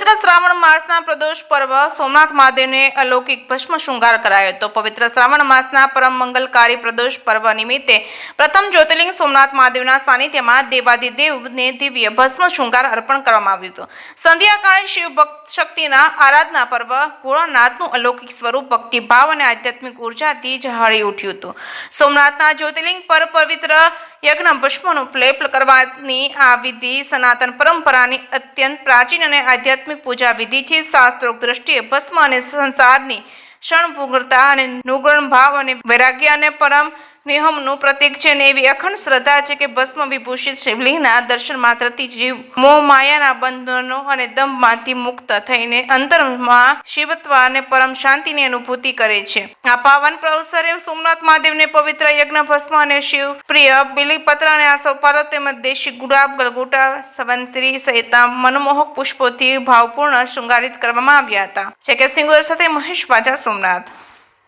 પવિત્ર શ્રાવણ માસના પ્રદોષ પર્વ સોમનાથ મહાદેવને અલૌકિક ભસ્મ શૃંગાર કરાયો હતો। પવિત્ર શ્રાવણ માસના પરમ મંગલકારી પ્રદોષ પર્વ નિમિત્તે પ્રથમ જ્યોતિર્લિંગ સોમનાથ મહાદેવના સાનિધ્યમાં દેવાધિદેવને દિવ્ય ભસ્મ શૃંગાર અર્પણ કરવામાં આવ્યું હતું। સંધ્યાકાળે શિવ ભક્ત શક્તિના આરાધના પર્વ ભોળાનાથનું અલૌકિક સ્વરૂપ ભક્તિભાવ અને આધ્યાત્મિક ઉર્જાથી ઝળહળી ઉઠ્યું હતું। સોમનાથના જ્યોતિર્લિંગ પર પવિત્ર યજ્ઞ ભસ્મનો લેપ કરવાની આ વિધિ સનાતન પરંપરાની અત્યંત પ્રાચીન અને આધ્યાત્મિક પૂજા વિધિ છે। શાસ્ત્રોક્ત દ્રષ્ટિએ ભસ્મ અને સંસારની ક્ષણભંગુરતા અને નુગણ ભાવ અને વૈરાગ્ય અને પરમ નિયમનું પ્રતીક છે અને એવી અખંડ શ્રદ્ધા છે કે ભસ્મ વિભૂષિત શિવલિંગના દર્શન માત્રથી જીવ મોહ માયાના બંધનો અને દંભમાંથી મુક્ત થઈને અંતરમાં શિવત્વ અને પરમ શાંતિની અનુભૂતિ કરે છે। આ પાવન અવસરે સોમનાથ મહાદેવને પવિત્ર યજ્ઞ ભસ્મ અને શિવ પ્રિય બિલીપત્ર અને આસોપારો તેમજ દેશી ગુલાબ ગલગોટા સંવંતરી સહિત મનમોહક પુષ્પોથી ભાવપૂર્ણ શૃંગારિત કરવામાં આવ્યા હતા। સિંગોર સાથે મહેશ વાજા, સોમનાથ।